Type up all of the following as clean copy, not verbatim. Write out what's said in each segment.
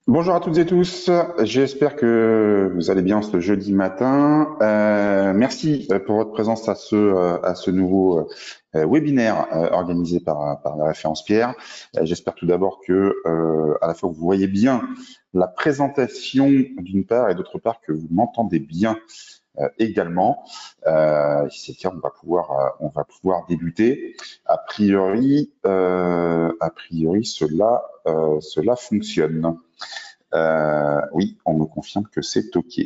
Bonjour à toutes et tous, j'espère que vous allez bien ce jeudi matin. Merci pour votre présence à ce nouveau webinaire organisé par la référence Pierre. J'espère tout d'abord que à la fois vous voyez bien la présentation d'une part et d'autre part que vous m'entendez bien également. Si c'est le cas, on va pouvoir débuter. A priori, cela fonctionne. Oui, on me confirme que c'est OK.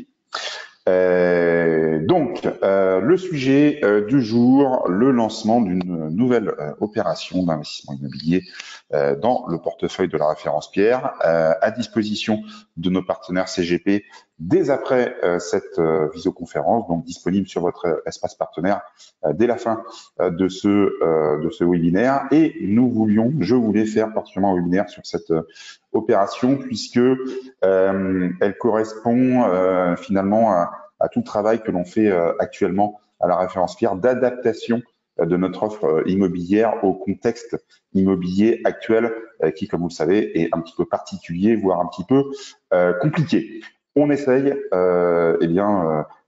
Le sujet du jour, le lancement d'une nouvelle opération d'investissement immobilier dans le portefeuille de la référence Pierre, à disposition de nos partenaires CGP dès après cette visioconférence, donc disponible sur votre espace partenaire dès la fin de ce webinaire. Et je voulais faire particulièrement un webinaire sur cette opération puisque elle correspond finalement à tout le travail que l'on fait actuellement à la référence Pierre d'adaptation de notre offre immobilière au contexte immobilier actuel qui, comme vous le savez, est un petit peu particulier, voire un petit peu compliqué. On essaye de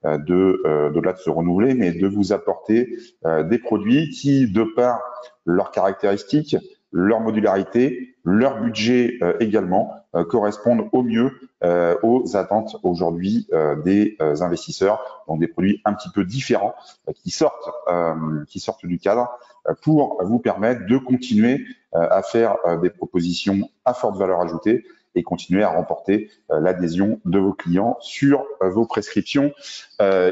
se renouveler, mais de vous apporter des produits qui, de par leurs caractéristiques, leur modularité, leur budget également, correspondent au mieux aux attentes aujourd'hui des investisseurs, donc des produits un petit peu différents qui sortent du cadre pour vous permettre de continuer à faire des propositions à forte valeur ajoutée et continuer à remporter l'adhésion de vos clients sur vos prescriptions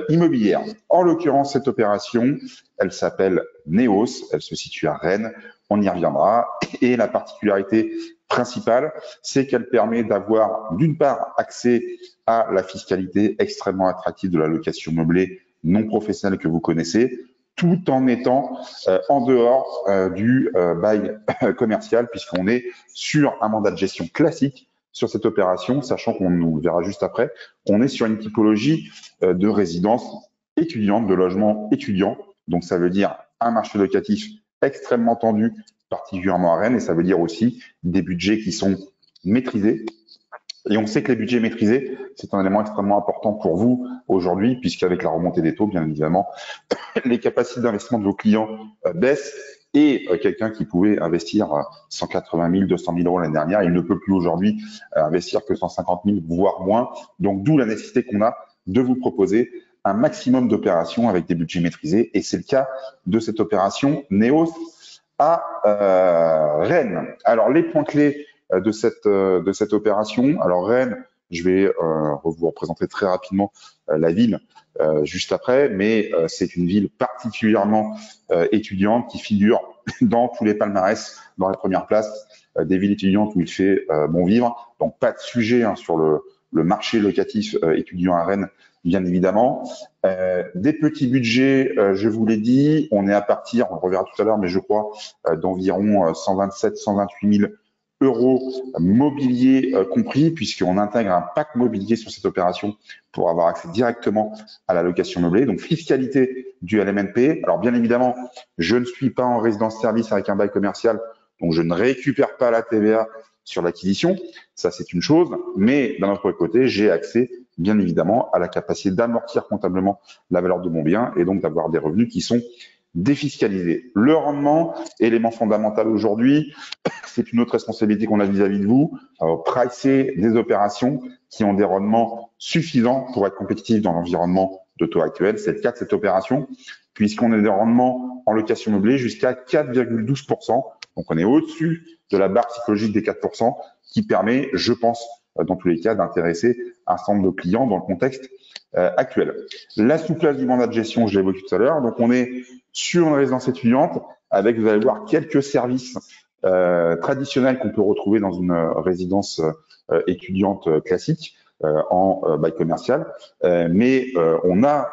immobilières. En l'occurrence, cette opération, elle s'appelle Neos, elle se situe à Rennes, on y reviendra. Et la particularité principale, c'est qu'elle permet d'avoir d'une part accès à la fiscalité extrêmement attractive de la location meublée non professionnelle que vous connaissez, tout en étant en dehors du bail commercial, puisqu'on est sur un mandat de gestion classique sur cette opération, sachant qu'on nous verra juste après, on est sur une typologie de résidence étudiante, de logement étudiant. Donc ça veut dire un marché locatif extrêmement tendu, particulièrement à Rennes, et ça veut dire aussi des budgets qui sont maîtrisés. Et on sait que les budgets maîtrisés, c'est un élément extrêmement important pour vous aujourd'hui, puisqu'avec la remontée des taux, bien évidemment, les capacités d'investissement de vos clients baissent. Et quelqu'un qui pouvait investir 180 000, 200 000 euros l'année dernière, il ne peut plus aujourd'hui investir que 150 000, voire moins. Donc, d'où la nécessité qu'on a de vous proposer un maximum d'opérations avec des budgets maîtrisés. Et c'est le cas de cette opération Neos à Rennes. Alors, les points clés de cette opération. Alors, Rennes, je vais vous représenter très rapidement la ville juste après, mais c'est une ville particulièrement étudiante qui figure dans tous les palmarès, dans les premières places des villes étudiantes où il fait bon vivre. Donc, pas de sujet sur le marché locatif étudiant à Rennes, bien évidemment. Des petits budgets, je vous l'ai dit, on est à partir, on le reverra tout à l'heure, mais je crois, d'environ 127, 128 000 euros mobilier compris, puisqu'on intègre un pack mobilier sur cette opération pour avoir accès directement à la location meublée. Donc, fiscalité du LMNP. Alors, bien évidemment, je ne suis pas en résidence-service avec un bail commercial, donc je ne récupère pas la TVA sur l'acquisition. Ça, c'est une chose. Mais d'un autre côté, j'ai accès, bien évidemment, à la capacité d'amortir comptablement la valeur de mon bien et donc d'avoir des revenus qui sont défiscalisés. Le rendement, élément fondamental aujourd'hui, c'est une autre responsabilité qu'on a vis-à-vis de vous, pricer des opérations qui ont des rendements suffisants pour être compétitifs dans l'environnement de taux actuel. C'est le cas de cette opération, puisqu'on a des rendements en location meublée jusqu'à 4,12%. Donc, on est au-dessus de la barre psychologique des 4%, qui permet, je pense, dans tous les cas, d'intéresser un certain nombre de clients dans le contexte actuel. La souplesse du mandat de gestion, je l'ai évoqué tout à l'heure. Donc, on est sur une résidence étudiante avec, vous allez voir, quelques services traditionnels qu'on peut retrouver dans une résidence étudiante classique en bail commercial. Mais on a,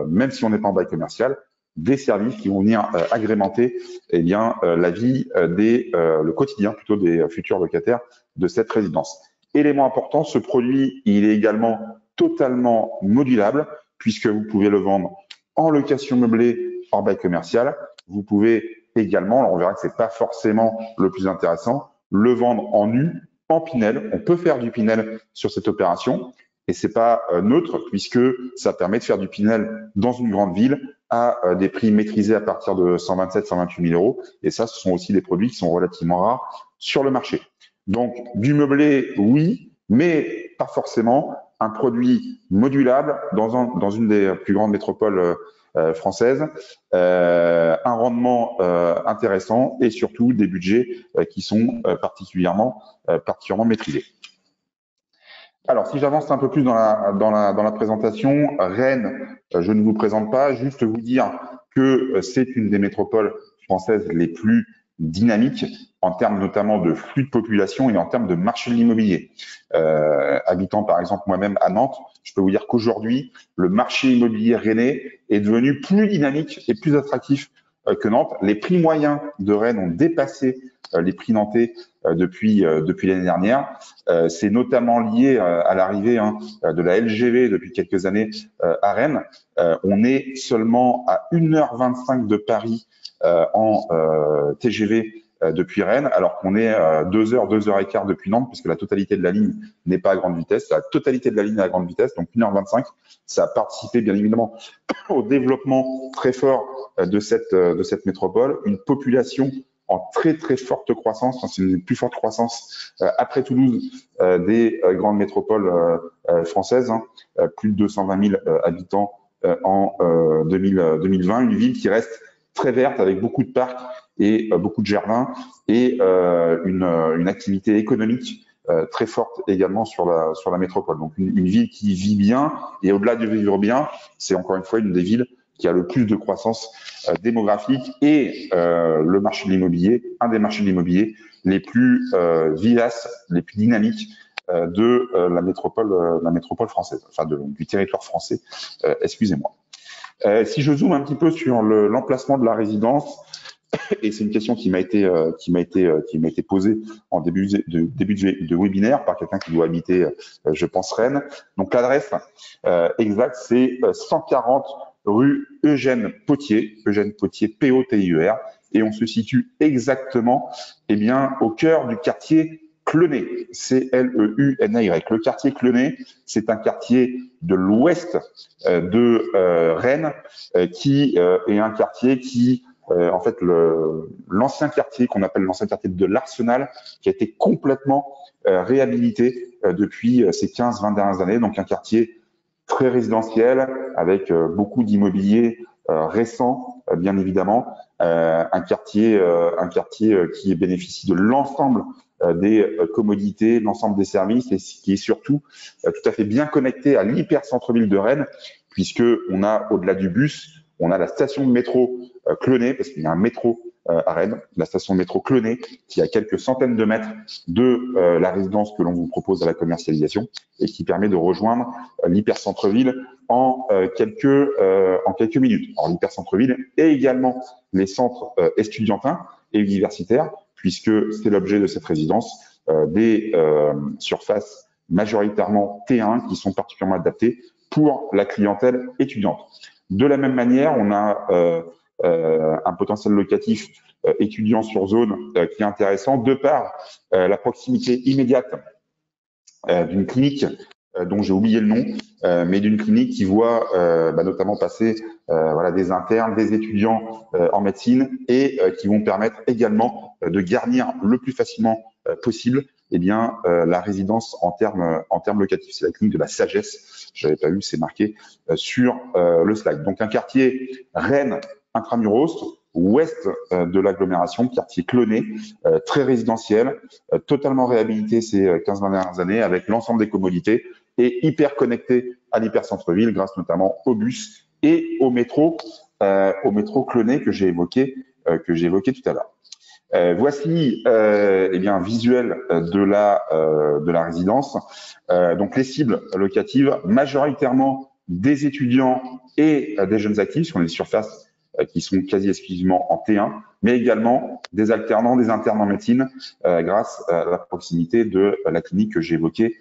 même si on n'est pas en bail commercial, des services qui vont venir agrémenter la vie le quotidien plutôt des futurs locataires de cette résidence. Élément important, ce produit, il est également totalement modulable puisque vous pouvez le vendre en location meublée, hors bail commercial. Vous pouvez également, alors on verra que c'est pas forcément le plus intéressant, le vendre en nu en Pinel. On peut faire du Pinel sur cette opération et c'est pas neutre puisque ça permet de faire du Pinel dans une grande ville à des prix maîtrisés à partir de 127 128 000 euros. Et ça, ce sont aussi des produits qui sont relativement rares sur le marché. Donc, du meublé, oui, mais pas forcément un produit modulable dans une des plus grandes métropoles françaises, un rendement intéressant et surtout des budgets qui sont particulièrement maîtrisés. Alors, si j'avance un peu plus dans la présentation, Rennes, je ne vous présente pas, juste vous dire que c'est une des métropoles françaises les plus dynamiques en termes notamment de flux de population et en termes de marché de l'immobilier. Habitant par exemple moi-même à Nantes, je peux vous dire qu'aujourd'hui, le marché immobilier rennais est devenu plus dynamique et plus attractif que Nantes. Les prix moyens de Rennes ont dépassé les prix nantais depuis l'année dernière. C'est notamment lié à l'arrivée de la LGV depuis quelques années à Rennes. On est seulement à 1h25 de Paris en TGV depuis Rennes, alors qu'on est 2 heures, 2 heures et quart depuis Nantes, puisque la totalité de la ligne n'est pas à grande vitesse. La totalité de la ligne est à grande vitesse, donc 1h25. Ça a participé bien évidemment au développement très fort de cette métropole, une population en très très forte croissance, c'est une plus forte croissance après Toulouse des grandes métropoles françaises, plus de 220 000 habitants en 2020, une ville qui reste très verte avec beaucoup de parcs et beaucoup de jardins et une activité économique très forte également sur la métropole. Donc une ville qui vit bien et au-delà de vivre bien, c'est encore une fois une des villes qui a le plus de croissance démographique et le marché de l'immobilier, un des marchés de l'immobilier les plus vivaces, les plus dynamiques de la métropole française, enfin du territoire français, excusez-moi. Si je zoome un petit peu sur l'emplacement de la résidence, et c'est une question qui m'a été posée en début de webinaire par quelqu'un qui doit habiter, je pense, Rennes. Donc l'adresse exacte, c'est 140 rue Eugène Potier, P-O-T-I-E-R, et on se situe exactement, au cœur du quartier Clenay, C-L-E-U-N-A-Y. Le quartier Clenay, c'est un quartier de l'ouest de Rennes, qui est un quartier qui en fait, l'ancien quartier qu'on appelle l'ancien quartier de l'Arsenal, qui a été complètement réhabilité depuis ces 15-20 dernières années. Donc, un quartier très résidentiel avec beaucoup d'immobilier récent, bien évidemment. Un quartier qui bénéficie de l'ensemble des commodités, l'ensemble des services et qui est surtout tout à fait bien connecté à l'hyper centre-ville de Rennes, puisque on a, au-delà du bus, on a la station de métro Clenay, parce qu'il y a un métro à Rennes, la station de métro Clenay, qui est à quelques centaines de mètres de la résidence que l'on vous propose à la commercialisation et qui permet de rejoindre l'hypercentre-ville en quelques minutes. Alors l'hypercentre-ville et également les centres estudiantins et universitaires, puisque c'est l'objet de cette résidence, des surfaces majoritairement T1 qui sont particulièrement adaptées pour la clientèle étudiante. De la même manière, on a un potentiel locatif étudiant sur zone qui est intéressant de par la proximité immédiate d'une clinique dont j'ai oublié le nom, mais d'une clinique qui voit notamment passer des internes, des étudiants en médecine et qui vont permettre également de garnir le plus facilement possible la résidence en termes locatifs. C'est la clinique de la Sagesse. Je n'avais pas vu, c'est marqué sur le slide. Donc un quartier Rennes intramuros, ouest de l'agglomération, quartier Clenay, très résidentiel, totalement réhabilité ces 15-20 dernières années avec l'ensemble des commodités et hyper connecté à l'hypercentre-ville grâce notamment au bus et au métro Clenay que j'ai évoqué tout à l'heure. Voici un visuel de la résidence. Donc les cibles locatives, majoritairement des étudiants et des jeunes actifs, sur les surfaces qui sont quasi exclusivement en T1, mais également des alternants, des internes en médecine, grâce à la proximité de la clinique que j'ai évoquée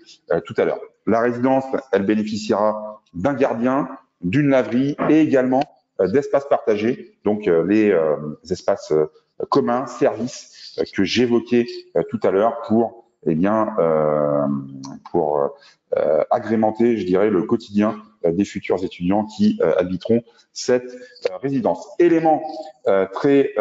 tout à l'heure. La résidence, elle bénéficiera d'un gardien, d'une laverie et également d'espaces partagés, donc les espaces communs, services que j'évoquais tout à l'heure pour eh bien, pour agrémenter, je dirais, le quotidien des futurs étudiants qui habiteront cette résidence. Élément très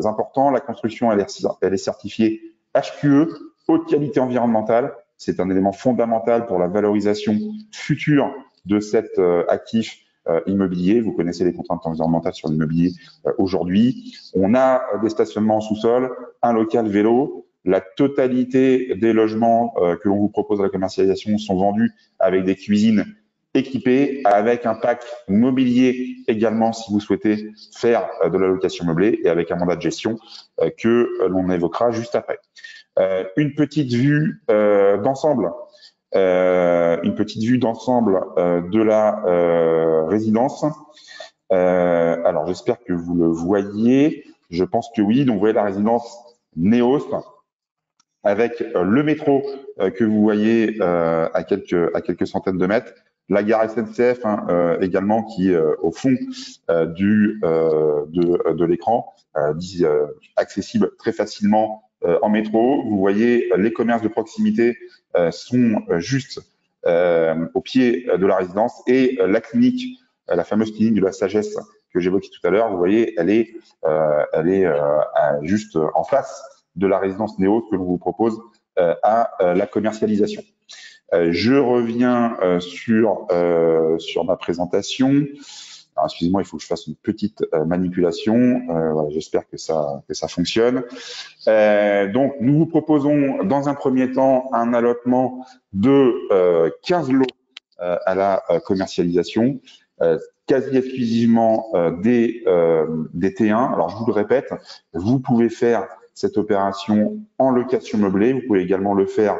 important, la construction elle est certifiée HQE, haute qualité environnementale. C'est un élément fondamental pour la valorisation future de cet actif immobilier. Vous connaissez les contraintes environnementales sur l'immobilier aujourd'hui. On a des stationnements en sous-sol, un local vélo. La totalité des logements que l'on vous propose à la commercialisation sont vendus avec des cuisines équipées, avec un pack mobilier également si vous souhaitez faire de la location meublée et avec un mandat de gestion que l'on évoquera juste après. Une petite vue d'ensemble. De la résidence. Alors, j'espère que vous le voyez. Je pense que oui. Donc, vous voyez la résidence Néos avec le métro que vous voyez à quelques centaines de mètres. La gare SNCF également qui est au fond de l'écran, accessible très facilement en métro. Vous voyez, les commerces de proximité sont juste au pied de la résidence et la clinique, la fameuse clinique de la sagesse que j'évoquais tout à l'heure, vous voyez, elle est juste en face de la résidence Néos que l'on vous propose à la commercialisation. Je reviens sur ma présentation. Excusez-moi, il faut que je fasse une petite manipulation. Voilà, j'espère que ça fonctionne. Donc, nous vous proposons dans un premier temps un allotement de 15 lots à la commercialisation, quasi exclusivement des T1. Alors, je vous le répète, vous pouvez faire cette opération en location meublée. Vous pouvez également le faire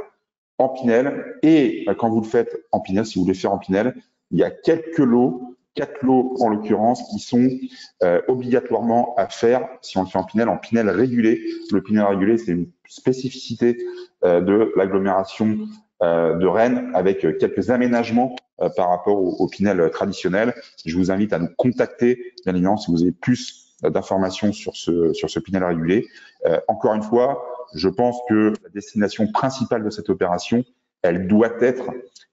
en Pinel. Et quand vous le faites en Pinel, si vous voulez faire en Pinel, il y a quelques lots, 4 lots en l'occurrence, qui sont obligatoirement à faire si on le fait en Pinel régulé. Le Pinel régulé, c'est une spécificité de l'agglomération de Rennes avec quelques aménagements par rapport au Pinel traditionnel. Je vous invite à nous contacter, bien évidemment, si vous avez plus d'informations sur ce Pinel régulé. Encore une fois, je pense que la destination principale de cette opération, elle doit être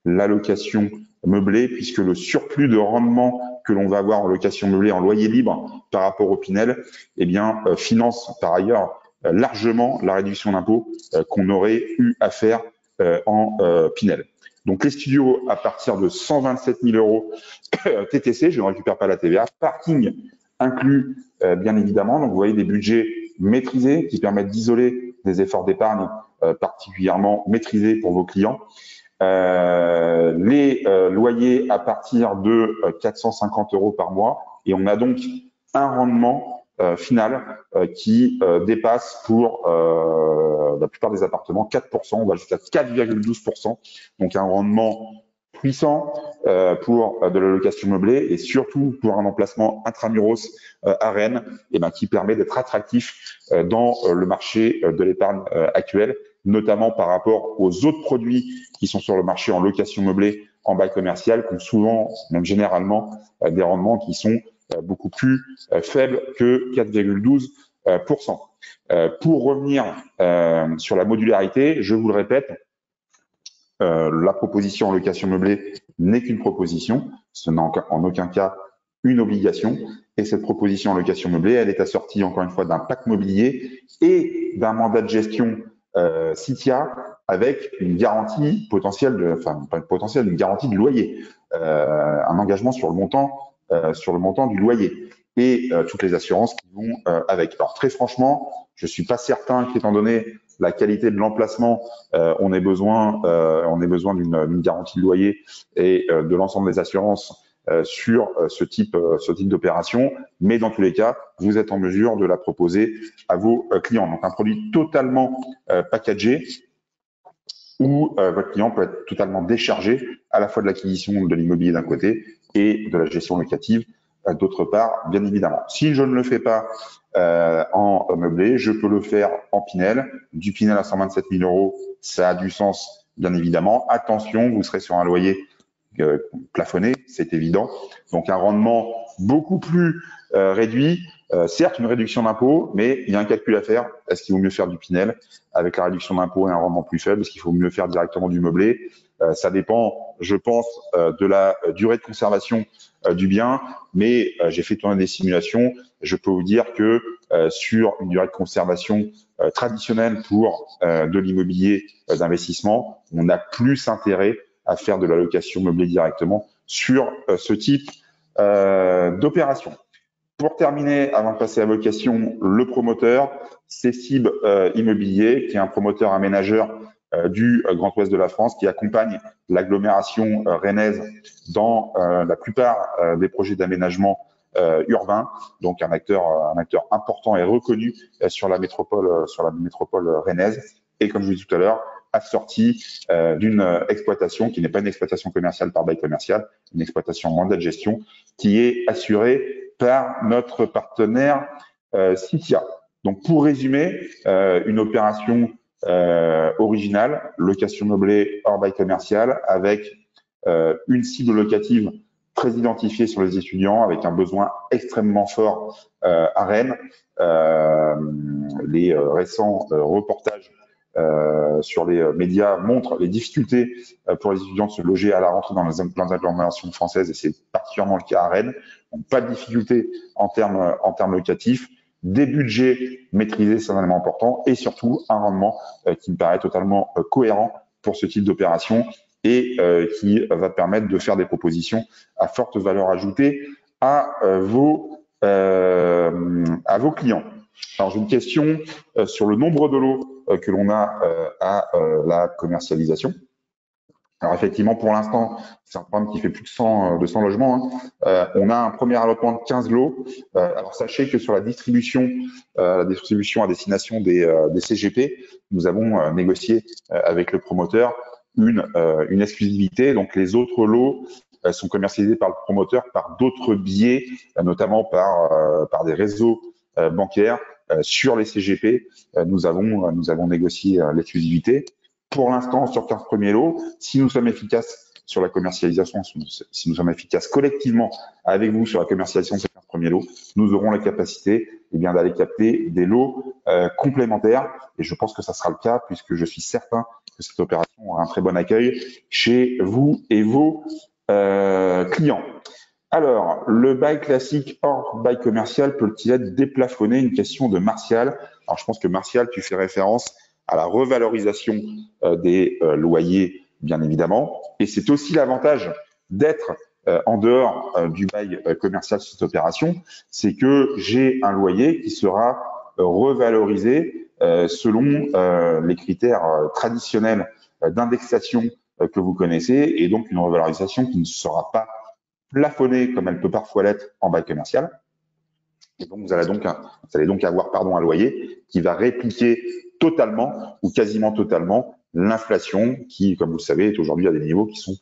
la location meublée, puisque le surplus de rendement que l'on va avoir en location meublée, en loyer libre par rapport au Pinel, eh bien, finance par ailleurs largement la réduction d'impôt qu'on aurait eu à faire en Pinel. Donc, les studios à partir de 127 000 euros TTC, je ne récupère pas la TVA, parking inclus, bien évidemment. Donc, vous voyez des budgets maîtrisés qui permettent d'isoler des efforts d'épargne particulièrement maîtrisés pour vos clients. Les loyers à partir de 450 euros par mois, et on a donc un rendement final qui dépasse pour la plupart des appartements 4%, on va jusqu'à 4,12%, donc un rendement puissant pour de la location meublée et surtout pour un emplacement intramuros à Rennes, et qui permet d'être attractif dans le marché de l'épargne actuel, notamment par rapport aux autres produits qui sont sur le marché en location meublée, en bail commercial, qui ont souvent, même généralement, des rendements qui sont beaucoup plus faibles que 4,12%. Pour revenir sur la modularité, je vous le répète, la proposition en location meublée n'est qu'une proposition, ce n'est en aucun cas une obligation. Et cette proposition en location meublée, elle est assortie encore une fois d'un pack mobilier et d'un mandat de gestion CITIA avec une garantie potentielle, une garantie de loyer, un engagement sur le montant du loyer et toutes les assurances qui vont avec. Alors très franchement, je suis pas certain qu'étant donné la qualité de l'emplacement, on ait besoin d'une garantie de loyer et de l'ensemble des assurances sur ce type d'opération, mais dans tous les cas, vous êtes en mesure de la proposer à vos clients. Donc un produit totalement packagé où votre client peut être totalement déchargé à la fois de l'acquisition de l'immobilier d'un côté et de la gestion locative d'autre part, bien évidemment. Si je ne le fais pas en meublé, je peux le faire en Pinel. Du Pinel à 127 000 euros, ça a du sens, bien évidemment. Attention, vous serez sur un loyer plafonné, c'est évident. Donc un rendement beaucoup plus réduit Certes, une réduction d'impôt, mais il y a un calcul à faire. Est-ce qu'il vaut mieux faire du Pinel avec la réduction d'impôt et un rendement plus faible? Est-ce qu'il faut mieux faire directement du meublé? Ça dépend, je pense, de la durée de conservation du bien, mais j'ai fait tourner des simulations. Je peux vous dire que sur une durée de conservation traditionnelle pour de l'immobilier d'investissement, on a plus intérêt à faire de la location meublée directement sur ce type d'opération. Pour terminer, avant de passer à vos questions, le promoteur, Cécib Immobilier, qui est un promoteur aménageur du Grand Ouest de la France, qui accompagne l'agglomération rennaise dans la plupart des projets d'aménagement urbain, donc un acteur important et reconnu sur la métropole rennaise. Et comme je vous dis tout à l'heure, assorti d'une exploitation qui n'est pas une exploitation commerciale par bail commercial, une exploitation mandat de gestion qui est assurée par notre partenaire Citia. Donc, pour résumer, une opération originale, location meublée hors bail commercial, avec une cible locative très identifiée sur les étudiants, avec un besoin extrêmement fort à Rennes. Les récents reportages sur les médias montrent les difficultés pour les étudiants de se loger à la rentrée dans les agglomérations françaises, et c'est particulièrement le cas à Rennes. Donc, pas de difficultés en termes locatifs, des budgets maîtrisés, c'est un élément important, et surtout un rendement qui me paraît totalement cohérent pour ce type d'opération et qui va permettre de faire des propositions à forte valeur ajoutée à vos clients. Alors, j'ai une question sur le nombre de lots que l'on a à la commercialisation. Alors, effectivement, pour l'instant, c'est un programme qui fait plus de 200 logements. On a un premier allottement de 15 lots. Alors, sachez que sur la distribution à destination des CGP, nous avons négocié avec le promoteur une exclusivité. Donc, les autres lots sont commercialisés par le promoteur par d'autres biais, notamment par des réseaux bancaires. Sur les CGP, nous avons négocié l'exclusivité. Pour l'instant, sur 15 premiers lots, si nous sommes efficaces sur la commercialisation, si nous sommes efficaces collectivement avec vous sur la commercialisation de ces 15 premiers lots, nous aurons la capacité d'aller capter des lots complémentaires. Et je pense que ça sera le cas, puisque je suis certain que cette opération aura un très bon accueil chez vous et vos clients. Alors, le bail classique hors bail commercial peut-il être déplafonné? Une question de Martial. Alors, je pense que Martial, tu fais référence à la revalorisation des loyers, bien évidemment. Et c'est aussi l'avantage d'être en dehors du bail commercial sur cette opération, c'est que j'ai un loyer qui sera revalorisé selon les critères traditionnels d'indexation que vous connaissez, et donc une revalorisation qui ne sera pas plafonnée comme elle peut parfois l'être en bail commercial. Et donc, vous allez donc avoir un loyer qui va répliquer totalement ou quasiment totalement l'inflation qui, comme vous le savez, est aujourd'hui à des niveaux qui sont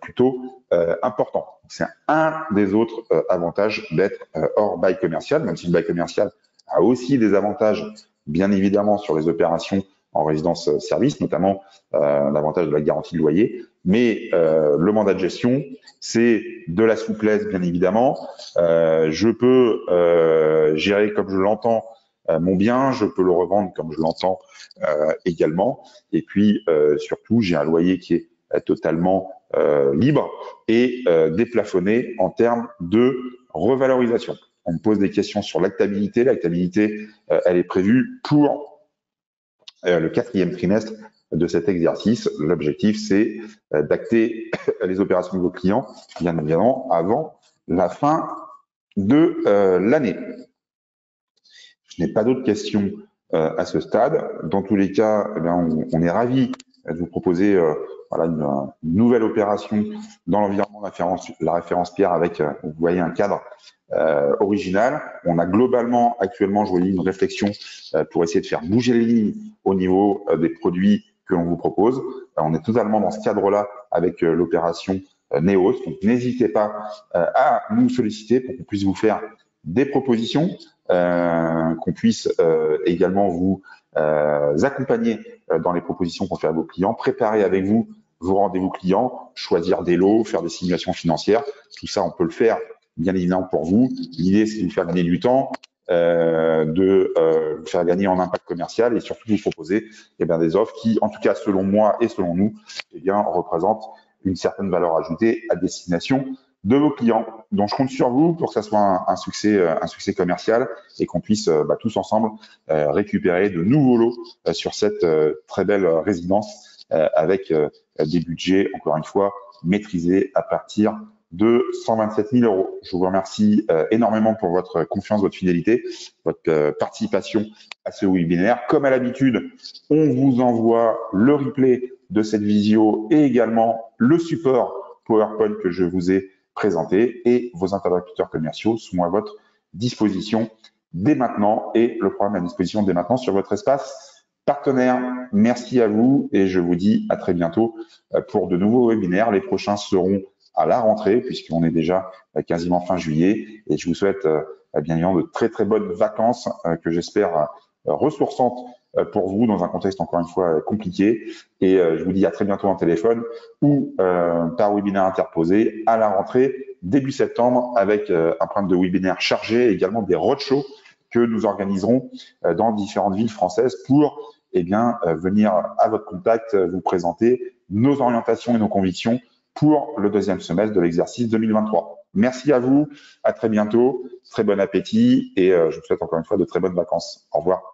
plutôt importants. C'est un des autres avantages d'être hors bail commercial, même si le bail commercial a aussi des avantages, bien évidemment, sur les opérations en résidence-service, notamment l'avantage de la garantie de loyer. Mais le mandat de gestion, c'est de la souplesse, bien évidemment. Je peux gérer comme je l'entends mon bien, je peux le revendre comme je l'entends également. Et puis, surtout, j'ai un loyer qui est totalement libre et déplafonné en termes de revalorisation. On me pose des questions sur l'actabilité. L'actabilité, elle est prévue pour le 4e trimestre de cet exercice. L'objectif, c'est d'acter les opérations de vos clients, bien évidemment, avant la fin de l'année. Je n'ai pas d'autres questions à ce stade. Dans tous les cas, eh bien, on est ravis de vous proposer une nouvelle opération dans l'environnement de la référence Pierre avec, vous voyez, un cadre original. On a globalement, actuellement, je vous dis, une réflexion pour essayer de faire bouger les lignes au niveau des produits que l'on vous propose. On est totalement dans ce cadre-là avec l'opération Neos. Donc, n'hésitez pas à nous solliciter pour qu'on puisse vous faire des propositions, qu'on puisse également vous accompagner dans les propositions qu'on fait à vos clients, préparer avec vous vos rendez-vous clients, choisir des lots, faire des simulations financières. Tout ça, on peut le faire bien évidemment pour vous. L'idée, c'est de vous faire gagner du temps de vous faire gagner en impact commercial et surtout vous proposer des offres qui, en tout cas selon moi et selon nous, représentent une certaine valeur ajoutée à destination de vos clients. Donc je compte sur vous pour que ça soit un succès commercial et qu'on puisse tous ensemble récupérer de nouveaux lots sur cette très belle résidence avec des budgets, encore une fois, maîtrisés à partir de 127 000 euros. Je vous remercie énormément pour votre confiance, votre fidélité, votre participation à ce webinaire. Comme à l'habitude, on vous envoie le replay de cette visio et également le support PowerPoint que je vous ai présenté et vos interlocuteurs commerciaux sont à votre disposition dès maintenant et le programme est à disposition dès maintenant sur votre espace partenaire. Merci à vous et je vous dis à très bientôt pour de nouveaux webinaires. Les prochains seront à la rentrée puisqu'on est déjà quasiment fin juillet et je vous souhaite bien évidemment de très très bonnes vacances que j'espère ressourçantes pour vous dans un contexte encore une fois compliqué et je vous dis à très bientôt en téléphone ou par webinaire interposé à la rentrée début septembre avec un programme de webinaire chargé et également des roadshows que nous organiserons dans différentes villes françaises pour venir à votre contact, vous présenter nos orientations et nos convictions pour le deuxième semestre de l'exercice 2023. Merci à vous, à très bientôt, très bon appétit et je vous souhaite encore une fois de très bonnes vacances. Au revoir.